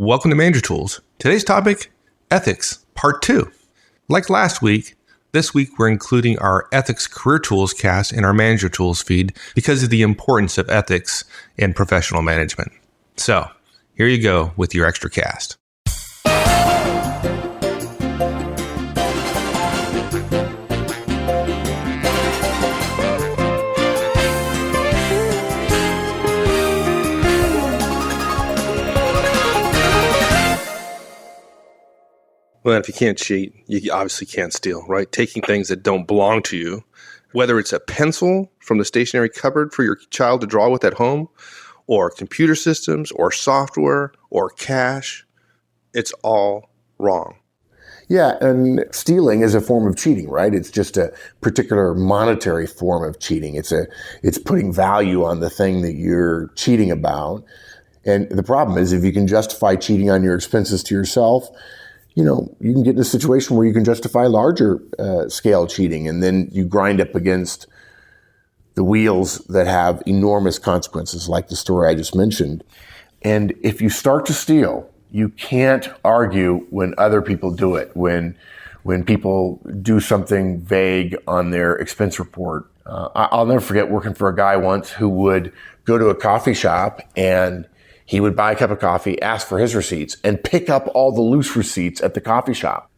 Welcome to Manager Tools. Today's topic, ethics, part 2. Like last week, this week we're including our Ethics Career Tools cast in our Manager Tools feed because of the importance of ethics in professional management. So, here you go with your extra cast. Well, if you can't cheat, you obviously can't steal, right? Taking things that don't belong to you, whether it's a pencil from the stationery cupboard for your child to draw with at home, or computer systems, or software, or cash, it's all wrong. Yeah, and stealing is a form of cheating, right? It's just a particular monetary form of cheating. It's putting value on the thing that you're cheating about. And the problem is if you can justify cheating on your expenses to yourself, you can get in a situation where you can justify larger scale cheating, and then you grind up against the wheels that have enormous consequences, like the story I just mentioned. And if you start to steal, you can't argue when other people do it, when people do something vague on their expense report. I'll never forget working for a guy once who would go to a coffee shop and he would buy a cup of coffee, ask for his receipts, and pick up all the loose receipts at the coffee shop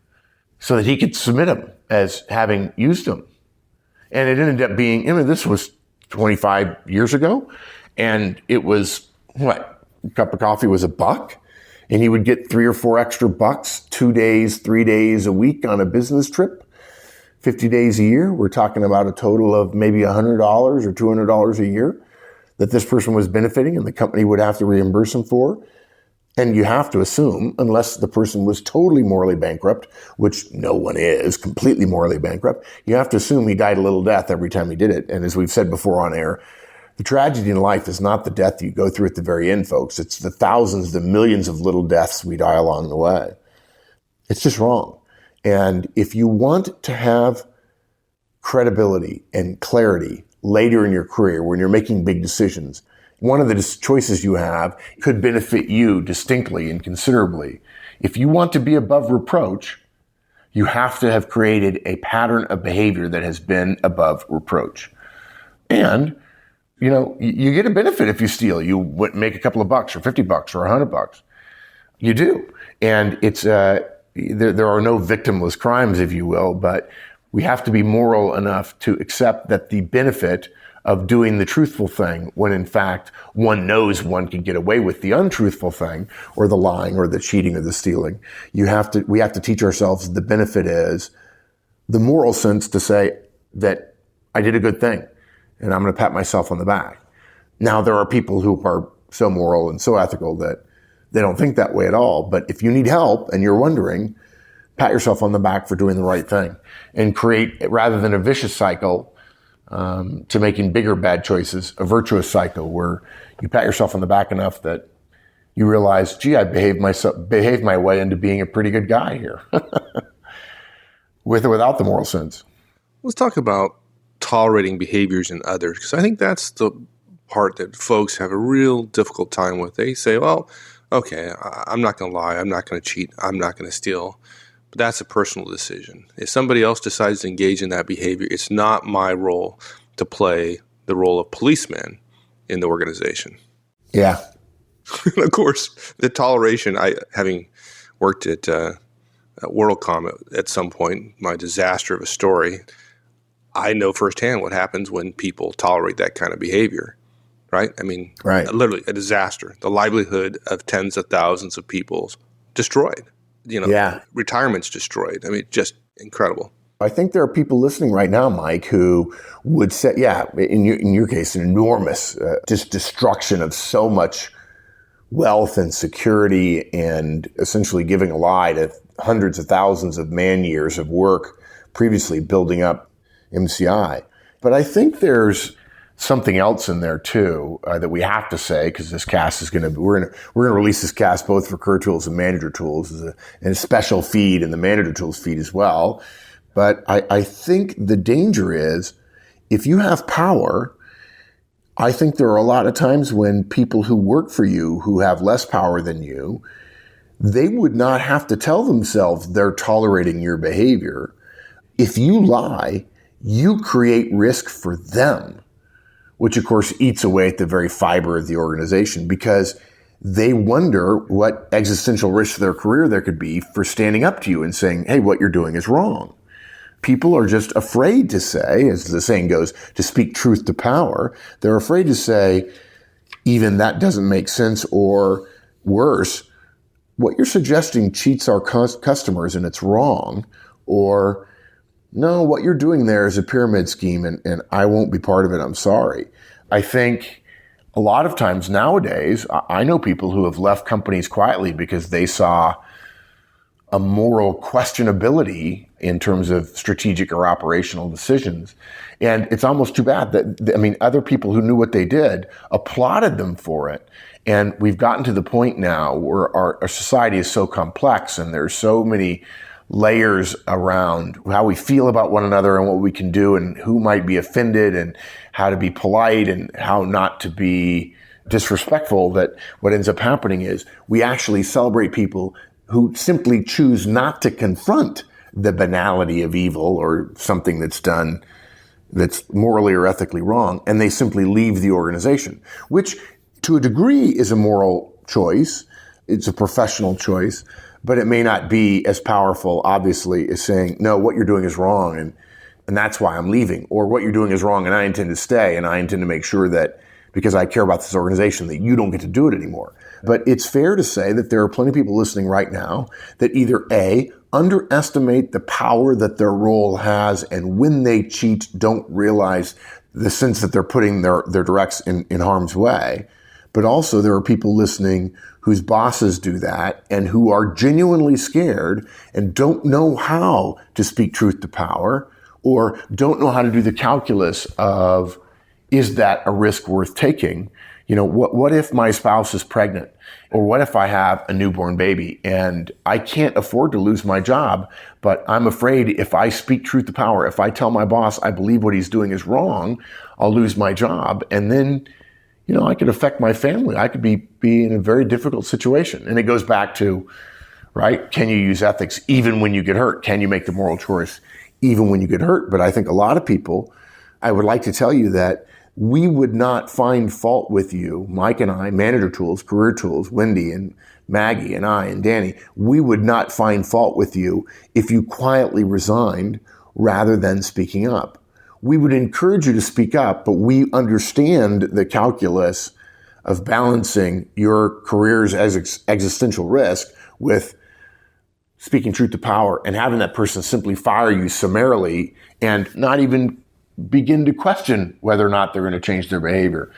so that he could submit them as having used them. And it ended up being, this was 25 years ago, and it was, a cup of coffee was $1, and he would get 3 or 4 extra bucks, 2 days, 3 days a week on a business trip, 50 days a year. We're talking about a total of maybe $100 or $200 a year that this person was benefiting and the company would have to reimburse him for. And you have to assume, unless the person was totally morally bankrupt, which no one is completely morally bankrupt, you have to assume he died a little death every time he did it. And as we've said before on air, the tragedy in life is not the death you go through at the very end, folks. It's the thousands, the millions of little deaths we die along the way. It's just wrong. And if you want to have credibility and clarity later in your career, when you're making big decisions, one of the choices you have could benefit you distinctly and considerably. If you want to be above reproach, you have to have created a pattern of behavior that has been above reproach. And, you get a benefit if you steal. You make a couple of bucks or 50 bucks or $100. You do. And it's, there are no victimless crimes, if you will, but we have to be moral enough to accept that the benefit of doing the truthful thing, when in fact one knows one can get away with the untruthful thing, or the lying, or the cheating, or the stealing, we have to teach ourselves the benefit is the moral sense to say that I did a good thing, and I'm going to pat myself on the back. Now, there are people who are so moral and so ethical that they don't think that way at all. But if you need help and you're wondering, pat yourself on the back for doing the right thing and create, rather than a vicious cycle, to making bigger bad choices, a virtuous cycle where you pat yourself on the back enough that you realize, gee, I behaved my way into being a pretty good guy here, with or without the moral sense. Let's talk about tolerating behaviors in others, because I think that's the part that folks have a real difficult time with. They say, well, okay, I'm not going to lie, I'm not going to cheat, I'm not going to steal. But that's a personal decision. If somebody else decides to engage in that behavior, it's not my role to play the role of policeman in the organization. Yeah. Of course, the toleration, having worked at WorldCom at some point, my disaster of a story, I know firsthand what happens when people tolerate that kind of behavior, right? Right. Literally a disaster. The livelihood of tens of thousands of people destroyed. Retirement's destroyed. Just incredible. I think there are people listening right now, Mike, who would say, in your case, an enormous just destruction of so much wealth and security, and essentially giving a lie to hundreds of thousands of man years of work previously building up MCI. But I think there's something else in there too that we have to say, because this cast is going to we're going to release this cast both for Career Tools and Manager Tools and a special feed in the Manager Tools feed as well. But I think the danger is, if you have power, I think there are a lot of times when people who work for you, who have less power than you, they would not have to tell themselves they're tolerating your behavior. If you lie, you create risk for them, which of course eats away at the very fiber of the organization, because they wonder what existential risk to their career there could be for standing up to you and saying, hey, what you're doing is wrong. People are just afraid to say, as the saying goes, to speak truth to power. They're afraid to say, even that doesn't make sense, or worse, what you're suggesting cheats our customers and it's wrong, or no, what you're doing there is a pyramid scheme and I won't be part of it. I'm sorry. I think a lot of times nowadays, I know people who have left companies quietly because they saw a moral questionability in terms of strategic or operational decisions. And it's almost too bad that, other people who knew what they did applauded them for it. And we've gotten to the point now where our society is so complex and there's so many layers around how we feel about one another and what we can do and who might be offended and how to be polite and how not to be disrespectful, that what ends up happening is we actually celebrate people who simply choose not to confront the banality of evil or something that's done that's morally or ethically wrong, and they simply leave the organization, which to a degree is a moral choice. It's a professional choice, but it may not be as powerful, obviously, as saying, no, what you're doing is wrong, and that's why I'm leaving, or what you're doing is wrong and I intend to stay, and I intend to make sure that because I care about this organization that you don't get to do it anymore. But it's fair to say that there are plenty of people listening right now that either A, underestimate the power that their role has, and when they cheat, don't realize the sense that they're putting their directs in harm's way. But also there are people listening whose bosses do that and who are genuinely scared and don't know how to speak truth to power, or don't know how to do the calculus of, is that a risk worth taking? What if my spouse is pregnant? Or what if I have a newborn baby and I can't afford to lose my job, but I'm afraid if I speak truth to power, if I tell my boss I believe what he's doing is wrong, I'll lose my job. And then, I could affect my family. I could be in a very difficult situation. And it goes back to, right, can you use ethics even when you get hurt? Can you make the moral choice even when you get hurt? But I think a lot of people, I would like to tell you that we would not find fault with you, Mike and I, Manager Tools, Career Tools, Wendy and Maggie and I and Danny, we would not find fault with you if you quietly resigned rather than speaking up. We would encourage you to speak up, but we understand the calculus of balancing your career's existential risk with speaking truth to power and having that person simply fire you summarily and not even begin to question whether or not they're going to change their behavior.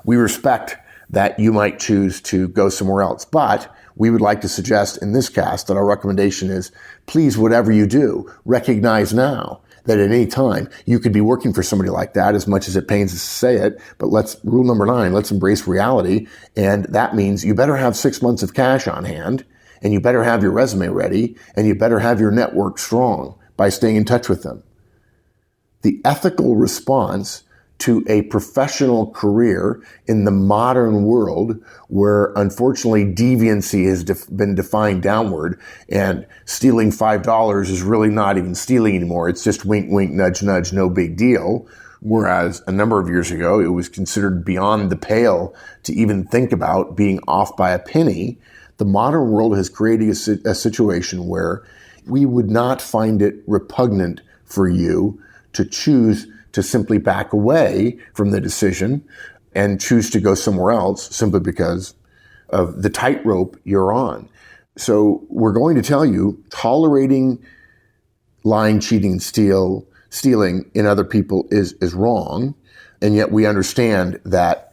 We respect that you might choose to go somewhere else, but we would like to suggest in this cast that our recommendation is, please, whatever you do, recognize now that at any time you could be working for somebody like that, as much as it pains us to say it. But rule number 9, let's embrace reality. And that means you better have 6 months of cash on hand, and you better have your resume ready, and you better have your network strong by staying in touch with them. The ethical response to a professional career in the modern world, where unfortunately deviancy has been defined downward, and stealing $5 is really not even stealing anymore. It's just wink, wink, nudge, nudge, no big deal. Whereas a number of years ago, it was considered beyond the pale to even think about being off by a penny. The modern world has created a situation where we would not find it repugnant for you to choose to simply back away from the decision and choose to go somewhere else simply because of the tightrope you're on. So we're going to tell you, tolerating lying, cheating, and stealing in other people is wrong. And yet we understand that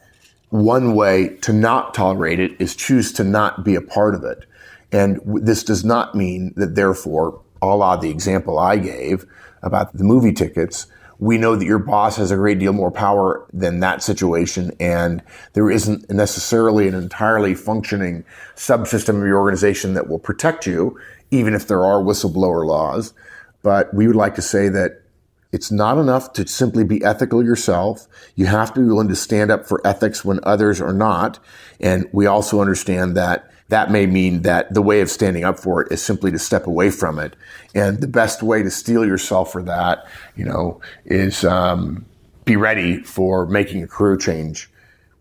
one way to not tolerate it is choose to not be a part of it. And this does not mean that, therefore, a la the example I gave about the movie tickets, we know that your boss has a great deal more power than that situation, and there isn't necessarily an entirely functioning subsystem of your organization that will protect you, even if there are whistleblower laws. But we would like to say that it's not enough to simply be ethical yourself. You have to be willing to stand up for ethics when others are not. And we also understand that that may mean that the way of standing up for it is simply to step away from it. And the best way to steel yourself for that, is be ready for making a career change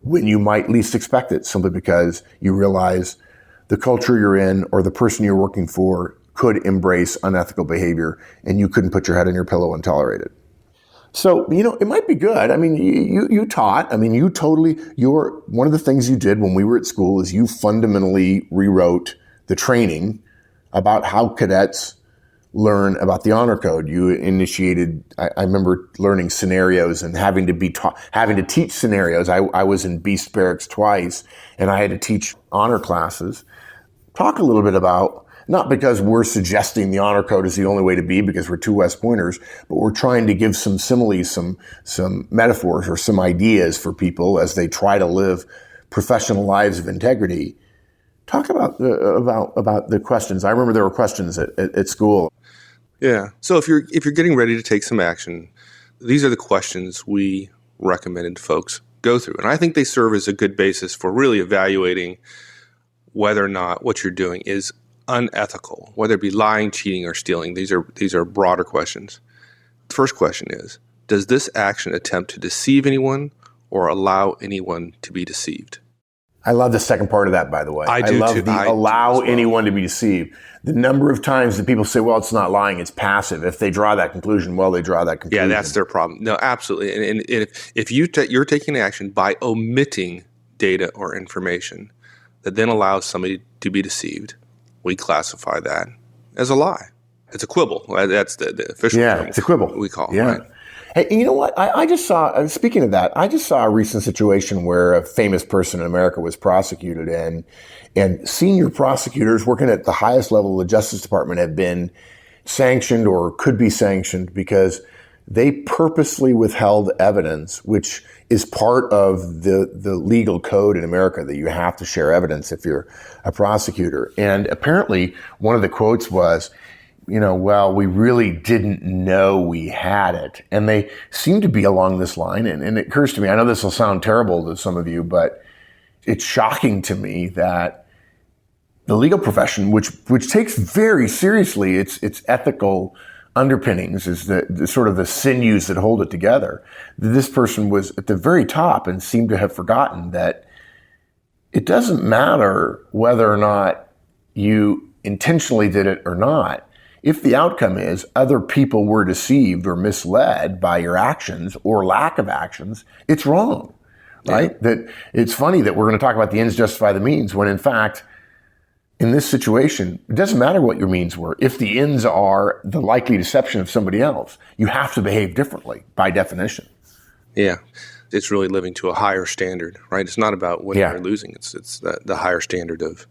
when you might least expect it, simply because you realize the culture you're in or the person you're working for could embrace unethical behavior and you couldn't put your head on your pillow and tolerate it. So, it might be good. I mean, you taught. I mean, one of the things you did when we were at school is you fundamentally rewrote the training about how cadets learn about the honor code. You initiated, I remember learning scenarios and having to teach scenarios. I was in Beast Barracks twice and I had to teach honor classes. Talk a little bit about, not because we're suggesting the honor code is the only way to be because we're two West Pointers, but we're trying to give some similes, some metaphors or some ideas for people as they try to live professional lives of integrity. Talk about the questions. I remember there were questions at school. Yeah. So if you're getting ready to take some action, these are the questions we recommended folks go through. And I think they serve as a good basis for really evaluating whether or not what you're doing is unethical, whether it be lying, cheating, or stealing. These are broader questions. The first question is, does this action attempt to deceive anyone or allow anyone to be deceived? I love the second part of that, by the way. I do love too. Allow anyone to be deceived. The number of times that people say, well, it's not lying, it's passive. If they draw that conclusion, they draw that conclusion. Yeah, that's their problem. No, absolutely. And if you're taking action by omitting data or information that then allows somebody to be deceived, we classify that as a lie. It's a quibble. That's the official term. Yeah, it's a quibble. We call it, yeah. right? Hey, you know what? I just saw, speaking of that, I just saw a recent situation where a famous person in America was prosecuted, and senior prosecutors working at the highest level of the Justice Department have been sanctioned or could be sanctioned because they purposely withheld evidence, which is part of the legal code in America that you have to share evidence if you're a prosecutor. And apparently one of the quotes was, we really didn't know we had it. And they seem to be along this line. And it occurs to me, I know this will sound terrible to some of you, but it's shocking to me that the legal profession, which takes very seriously its ethical underpinnings, is the sort of the sinews that hold it together. This person was at the very top and seemed to have forgotten that it doesn't matter whether or not you intentionally did it or not. If the outcome is other people were deceived or misled by your actions or lack of actions, it's wrong, right? Yeah. That it's funny that we're going to talk about the ends justify the means when in fact, in this situation, it doesn't matter what your means were. If the ends are the likely deception of somebody else, you have to behave differently by definition. Yeah. It's really living to a higher standard, right? It's not about winning or losing. It's the higher standard of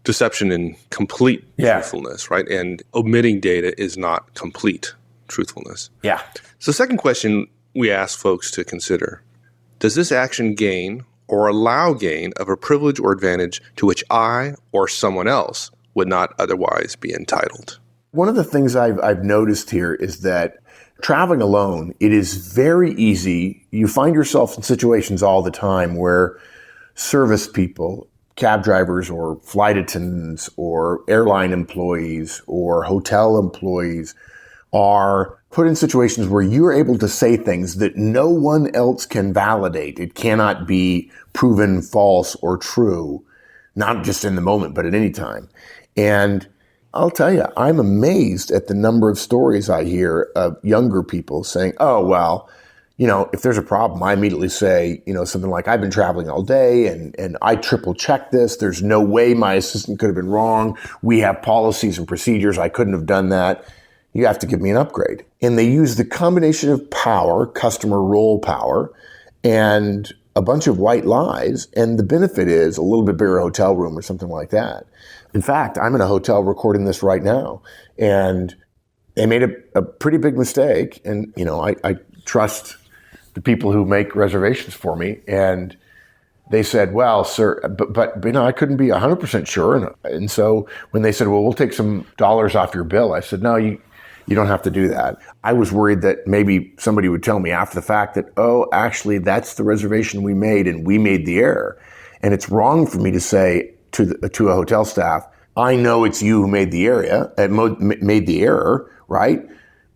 deception and complete truthfulness, right? And omitting data is not complete truthfulness. Yeah. So the second question we ask folks to consider, does this action gain or allow gain of a privilege or advantage to which I or someone else would not otherwise be entitled? One of the things I've noticed here is that traveling alone, it is very easy. You find yourself in situations all the time where service people, cab drivers or flight attendants or airline employees or hotel employees are put in situations where you're able to say things that no one else can validate. It cannot be proven false or true, not just in the moment, but at any time. And I'll tell you, I'm amazed at the number of stories I hear of younger people saying, oh, well, if there's a problem, I immediately say, something like, I've been traveling all day and I triple checked this. There's no way my assistant could have been wrong. We have policies and procedures. I couldn't have done that. You have to give me an upgrade. And they use the combination of power, customer role power, and a bunch of white lies. And the benefit is a little bit bigger hotel room or something like that. In fact, I'm in a hotel recording this right now, and they made a pretty big mistake. And, I trust the people who make reservations for me. And they said, well, sir, but I couldn't be 100% sure. And so when they said, well, we'll take some dollars off your bill, I said, no, you don't have to do that. I was worried that maybe somebody would tell me after the fact that, oh, actually, that's the reservation we made and we made the error. And it's wrong for me to say, to a hotel staff, I know it's you who made the error, right?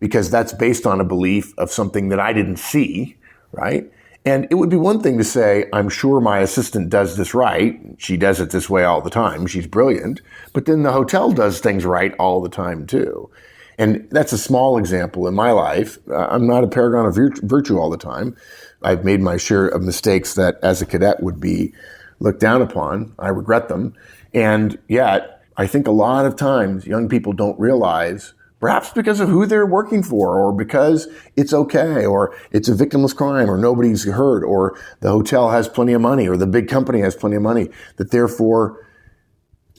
Because that's based on a belief of something that I didn't see, right? And it would be one thing to say, I'm sure my assistant does this right. She does it this way all the time. She's brilliant. But then the hotel does things right all the time too. And that's a small example in my life. I'm not a paragon of virtue all the time. I've made my share of mistakes that as a cadet would be looked down upon. I regret them. And yet, I think a lot of times young people don't realize, perhaps because of who they're working for, or because it's okay, or it's a victimless crime, or nobody's hurt, or the hotel has plenty of money, or the big company has plenty of money, that therefore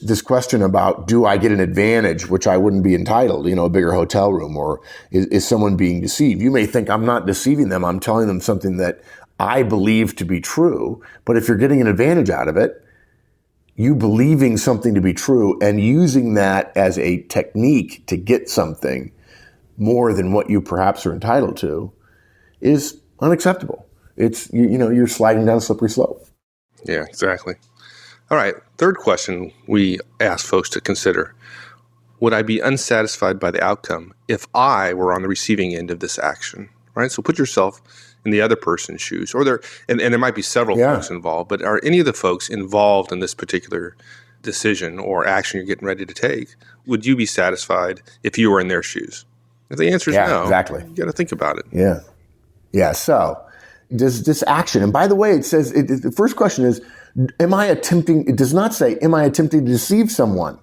this question about, do I get an advantage, which I wouldn't be entitled, a bigger hotel room, or is someone being deceived? You may think I'm not deceiving them. I'm telling them something that I believe to be true. But if you're getting an advantage out of it, you believing something to be true and using that as a technique to get something more than what you perhaps are entitled to is unacceptable. It's, you're sliding down a slippery slope. Yeah, exactly. All right. Third question we ask folks to consider. Would I be unsatisfied by the outcome if I were on the receiving end of this action? Right? So put yourself in the other person's shoes, or and there might be several folks involved, but are any of the folks involved in this particular decision or action you're getting ready to take? Would you be satisfied if you were in their shoes? If the answer is no, exactly. You got to think about it. Yeah. Yeah. So does this action, and by the way, it says, the first question is, it does not say, am I attempting to deceive someone?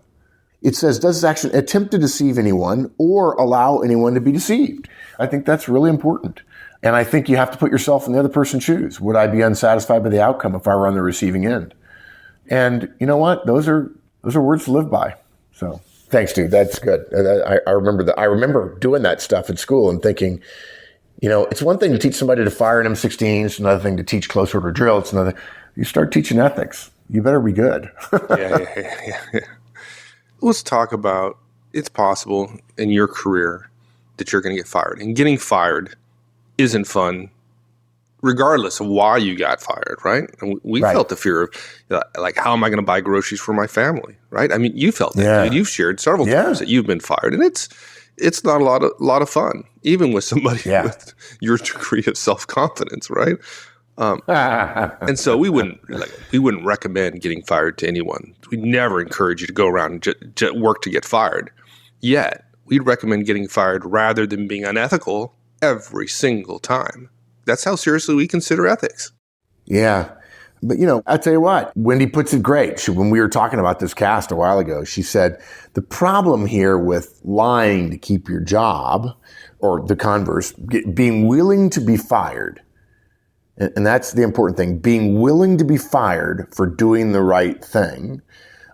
It says, does this action attempt to deceive anyone or allow anyone to be deceived? I think that's really important. And I think you have to put yourself in the other person's shoes. Would I be unsatisfied by the outcome if I were on the receiving end? And you know what? Those are words to live by. So thanks, dude. That's good. I remember doing that stuff at school and thinking, it's one thing to teach somebody to fire an M16. It's another thing to teach close order drill. It's another. You start teaching ethics, you better be good. Yeah. Let's talk about, it's possible in your career that you're going to get fired. And getting fired isn't fun, regardless of why you got fired, right? And we felt the fear of, how am I going to buy groceries for my family, right? I mean, you felt that. Yeah. You've shared several times that you've been fired, and it's not a lot of fun, even with somebody with your degree of self-confidence, right? And so we wouldn't recommend getting fired to anyone. We'd never encourage you to go around and work to get fired. Yet, we'd recommend getting fired rather than being unethical every single time. That's how seriously we consider ethics. Yeah. But, I'll tell you what, Wendy puts it great. When we were talking about this cast a while ago, she said, the problem here with lying to keep your job, or the converse, being willing to be fired, and that's the important thing, being willing to be fired for doing the right thing.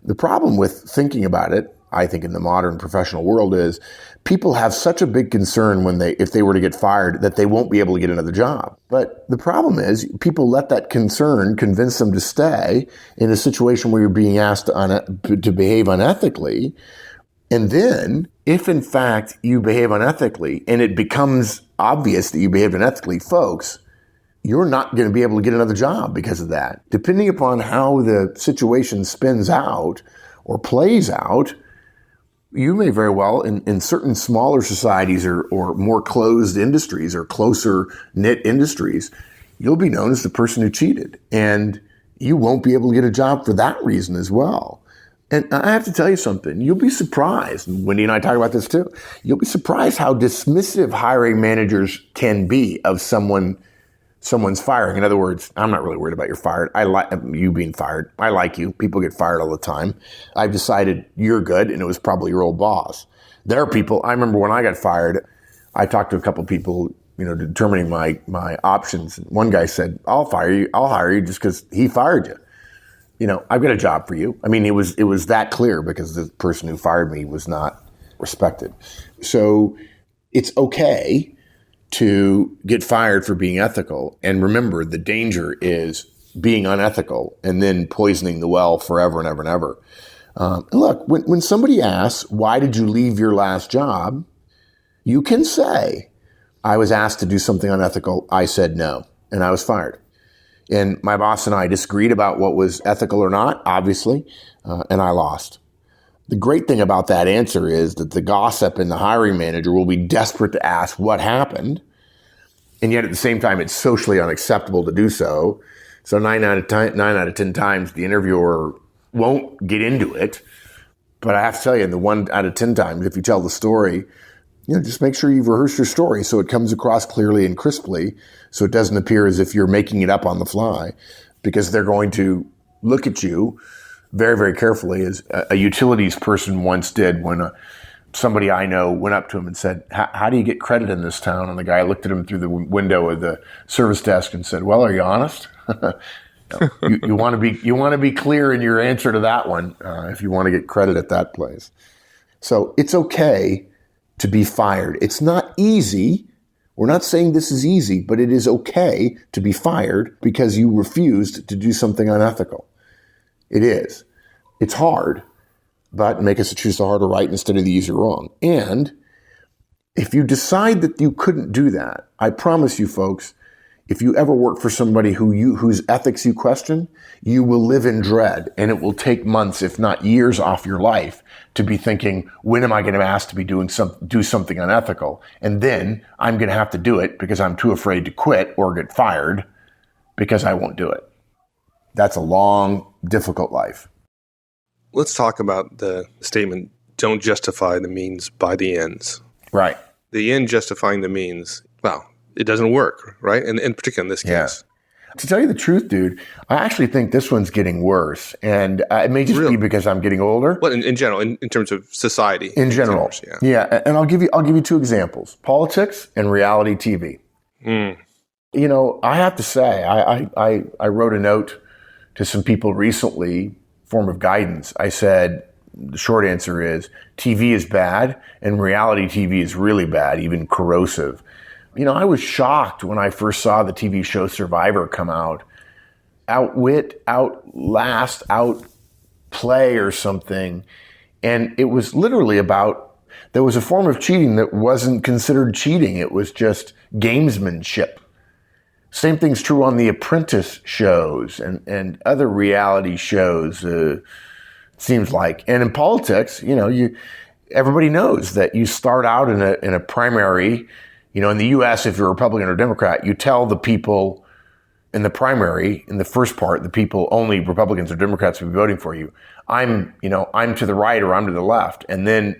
The problem with thinking about it, I think in the modern professional world, is people have such a big concern if they were to get fired that they won't be able to get another job. But the problem is people let that concern convince them to stay in a situation where you're being asked to behave unethically. And then if in fact you behave unethically and it becomes obvious that you behaved unethically, folks, you're not going to be able to get another job because of that. Depending upon how the situation spins out or plays out, you may very well, in certain smaller societies or more closed industries or closer knit industries, you'll be known as the person who cheated. And you won't be able to get a job for that reason as well. And I have to tell you something. You'll be surprised. Wendy and I talk about this too. You'll be surprised how dismissive hiring managers can be of someone's firing. In other words, I'm not really worried about your fired. I like you being fired. I like you. People get fired all the time. I've decided you're good, and it was probably your old boss. There are people, I remember when I got fired, I talked to a couple of people, determining my options. One guy said, I'll hire you just because he fired you. I've got a job for you. I mean, it was that clear because the person who fired me was not respected. So it's okay to get fired for being ethical. And remember, the danger is being unethical and then poisoning the well forever and ever and ever. And look, when somebody asks, why did you leave your last job? You can say, I was asked to do something unethical. I said no, and I was fired. And my boss and I disagreed about what was ethical or not, obviously, and I lost. The great thing about that answer is that the gossip and the hiring manager will be desperate to ask what happened, and yet at the same time, it's socially unacceptable to do so. So 9 out of 10 times, the interviewer won't get into it. But I have to tell you, in the 1 out of 10 times, if you tell the story, just make sure you've rehearsed your story so it comes across clearly and crisply, so it doesn't appear as if you're making it up on the fly, because they're going to look at you very, very carefully, as a utilities person once did when somebody I know went up to him and said, how do you get credit in this town? And the guy looked at him through the window of the service desk and said, well, are you honest? You want to be clear in your answer to that one if you want to get credit at that place. So it's okay to be fired. It's not easy. We're not saying this is easy, but it is okay to be fired because you refused to do something unethical. It is. It's hard, but make us choose the harder right instead of the easier wrong. And if you decide that you couldn't do that, I promise you folks, if you ever work for somebody whose ethics you question, you will live in dread, and it will take months, if not years, off your life to be thinking, when am I going to be asked to do something unethical? And then I'm going to have to do it because I'm too afraid to quit or get fired because I won't do it. That's a long, difficult life. Let's talk about the statement, don't justify the means by the ends. Right. The end justifying the means, well, it doesn't work, right? And in particular in this case. Yeah. To tell you the truth, dude, I actually think this one's getting worse. And it may just be because I'm getting older. Well, in general, in terms of society. In general. Yeah. And I'll give you two examples, politics and reality TV. I have to say, I wrote a note to some people recently, form of guidance. I said, the short answer is TV is bad and reality TV is really bad, even corrosive. I was shocked when I first saw the TV show Survivor come out. Outwit, outlast, outplay or something. And it was literally about, there was a form of cheating that wasn't considered cheating. It was just gamesmanship. Same thing's true on the Apprentice shows and other reality shows, seems like. And in politics, everybody knows that you start out in a primary. In the U.S., if you're a Republican or Democrat, you tell the people in the primary, in the first part, the people, only Republicans or Democrats will be voting for you. I'm to the right or I'm to the left. And then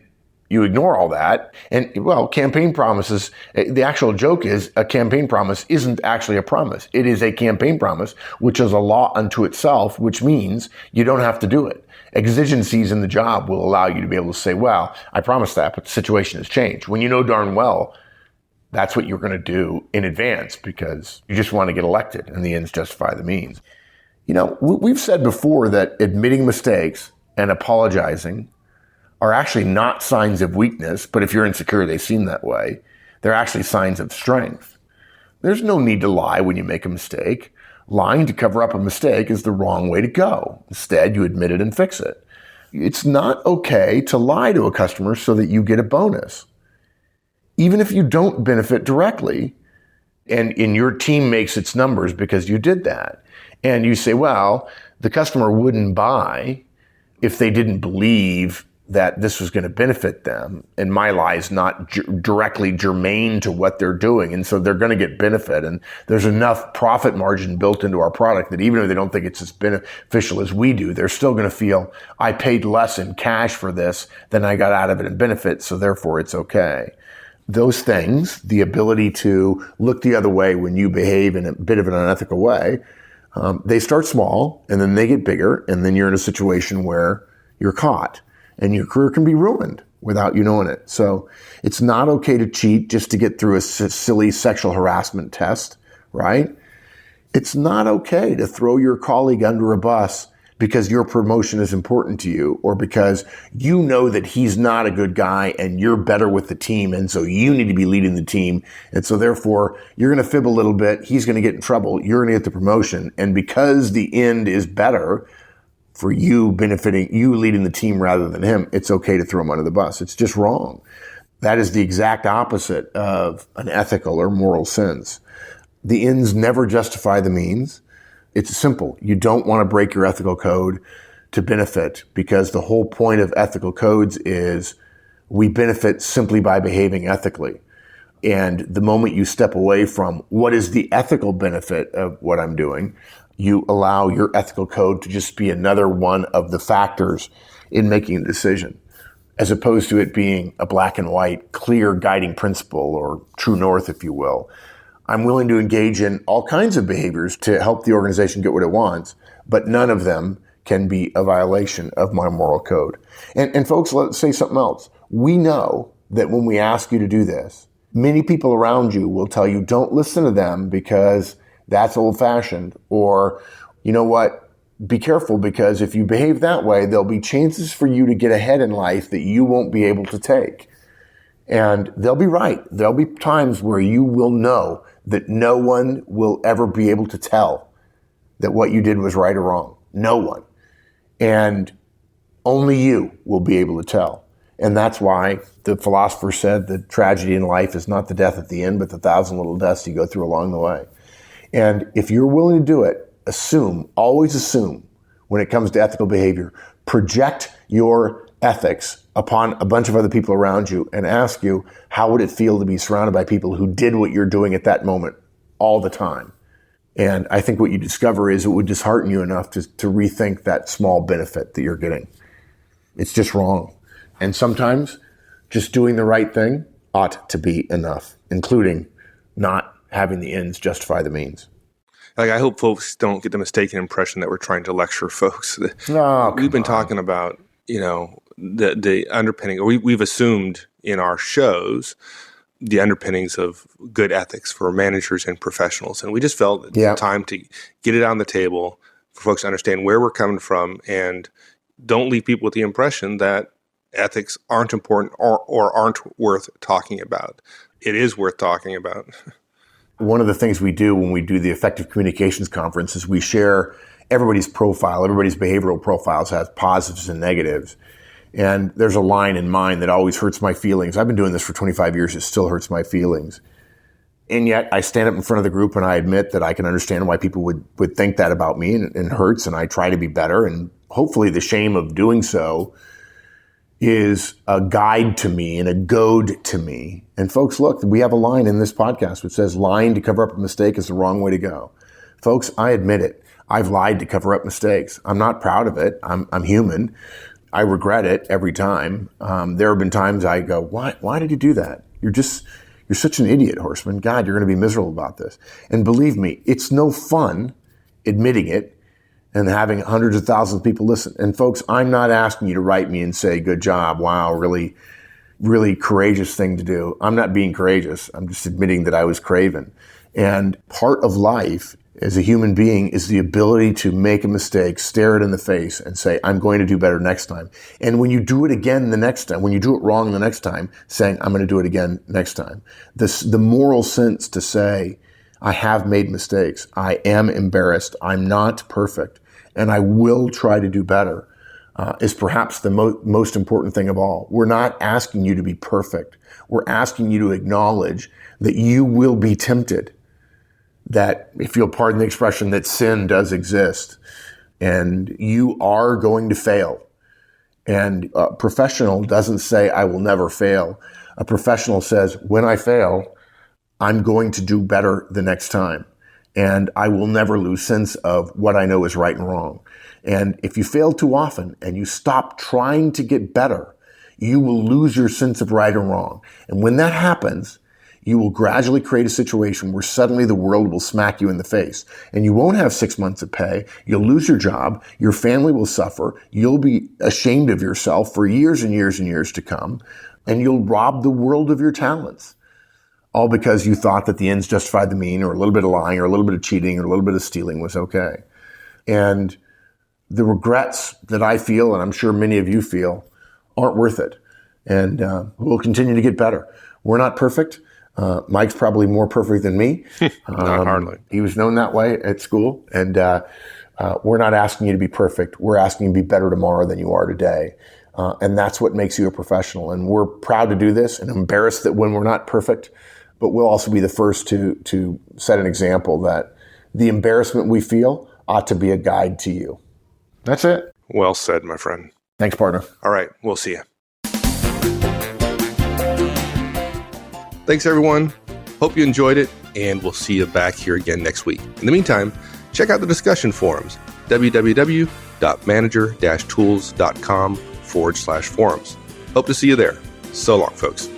you ignore all that. And, campaign promises, the actual joke is a campaign promise isn't actually a promise. It is a campaign promise, which is a law unto itself, which means you don't have to do it. Exigencies in the job will allow you to be able to say, well, I promised that, but the situation has changed. When you know darn well that's what you're going to do in advance because you just want to get elected and the ends justify the means. We've said before that admitting mistakes and apologizing are actually not signs of weakness, but if you're insecure, they seem that way. They're actually signs of strength. There's no need to lie when you make a mistake. Lying to cover up a mistake is the wrong way to go. Instead, you admit it and fix it. It's not okay to lie to a customer so that you get a bonus. Even if you don't benefit directly, and your team makes its numbers because you did that, and you say, well, the customer wouldn't buy if they didn't believe that this was going to benefit them, and my lie is not directly germane to what they're doing, and so they're going to get benefit, and there's enough profit margin built into our product that even if they don't think it's as beneficial as we do, they're still going to feel, I paid less in cash for this than I got out of it in benefit, so therefore it's okay. Those things, the ability to look the other way when you behave in a bit of an unethical way, they start small and then they get bigger, and then you're in a situation where you're caught and your career can be ruined without you knowing it. So it's not okay to cheat just to get through a silly sexual harassment test, right? It's not okay to throw your colleague under a bus because your promotion is important to you, or because you know that he's not a good guy and you're better with the team, and so you need to be leading the team. And so therefore, you're going to fib a little bit, he's going to get in trouble, you're going to get the promotion. And because the end is better for you benefiting, you leading the team rather than him, it's okay to throw him under the bus. It's just wrong. That is the exact opposite of an ethical or moral sense. The ends never justify the means. It's simple. You don't want to break your ethical code to benefit, because the whole point of ethical codes is we benefit simply by behaving ethically. And the moment you step away from what is the ethical benefit of what I'm doing, you allow your ethical code to just be another one of the factors in making a decision, as opposed to it being a black and white, clear guiding principle or true north, if you will. I'm willing to engage in all kinds of behaviors to help the organization get what it wants, but none of them can be a violation of my moral code. And folks, let's say something else. We know that when we ask you to do this, many people around you will tell you, don't listen to them because that's old-fashioned, or, you know what, be careful because if you behave that way, there'll be chances for you to get ahead in life that you won't be able to take. And they'll be right. There'll be times where you will know that no one will ever be able to tell that what you did was right or wrong. No one. And only you will be able to tell. And that's why the philosopher said the tragedy in life is not the death at the end, but the 1,000 little deaths you go through along the way. And if you're willing to do it, always assume when it comes to ethical behavior, project your ethics upon a bunch of other people around you and ask you, how would it feel to be surrounded by people who did what you're doing at that moment all the time? And I think what you discover is it would dishearten you enough to rethink that small benefit that you're getting. It's just wrong. And sometimes just doing the right thing ought to be enough, including not having the ends justify the means. Like, I hope folks don't get the mistaken impression that we're trying to lecture folks. No, we've been talking about, the underpinning, or we've assumed in our shows the underpinnings of good ethics for managers and professionals. And we just felt it's time to get it on the table for folks to understand where we're coming from, and don't leave people with the impression that ethics aren't important or aren't worth talking about. It is worth talking about. One of the things we do when we do the Effective Communications Conference is we share everybody's profile. Everybody's behavioral profiles has positives and negatives. And there's a line in mine that always hurts my feelings. I've been doing this for 25 years. It still hurts my feelings. And yet I stand up in front of the group and I admit that I can understand why people would think that about me, and hurts, and I try to be better. And hopefully the shame of doing so is a guide to me and a goad to me. And folks, look, we have a line in this podcast which says lying to cover up a mistake is the wrong way to go. Folks, I admit it. I've lied to cover up mistakes. I'm not proud of it. I'm human. I regret it every time. There have been times I go, why did you do that? You're such an idiot, Horstman. God, you're going to be miserable about this. And believe me, it's no fun admitting it and having hundreds of thousands of people listen. And folks, I'm not asking you to write me and say, good job, wow, really, really courageous thing to do. I'm not being courageous. I'm just admitting that I was craven. And part of life as a human being is the ability to make a mistake, stare it in the face, and say, I'm going to do better next time. And when you do it again the next time, when you do it wrong the next time, saying, I'm going to do it again next time. The moral sense to say, I have made mistakes. I am embarrassed. I'm not perfect. And I will try to do better, is perhaps the most important thing of all. We're not asking you to be perfect. We're asking you to acknowledge that you will be tempted, that, if you'll pardon the expression, that sin does exist, and you are going to fail. And a professional doesn't say, I will never fail. A professional says, when I fail, I'm going to do better the next time. And I will never lose sense of what I know is right and wrong. And if you fail too often and you stop trying to get better, you will lose your sense of right and wrong. And when that happens, you will gradually create a situation where suddenly the world will smack you in the face. And you won't have 6 months of pay. You'll lose your job. Your family will suffer. You'll be ashamed of yourself for years and years and years to come. And you'll rob the world of your talents. All because you thought that the ends justified the mean, or a little bit of lying, or a little bit of cheating, or a little bit of stealing was okay. And the regrets that I feel, and I'm sure many of you feel, aren't worth it. And we'll continue to get better. We're not perfect. Mike's probably more perfect than me. Not hardly. He was known that way at school. And we're not asking you to be perfect. We're asking you to be better tomorrow than you are today. And that's what makes you a professional. And we're proud to do this, and embarrassed that when we're not perfect, but we'll also be the first to set an example that the embarrassment we feel ought to be a guide to you. That's it. Well said, my friend. Thanks, partner. All right. We'll see you. Thanks, everyone. Hope you enjoyed it, and we'll see you back here again next week. In the meantime, check out the discussion forums, www.manager-tools.com/forums. Hope to see you there. So long, folks.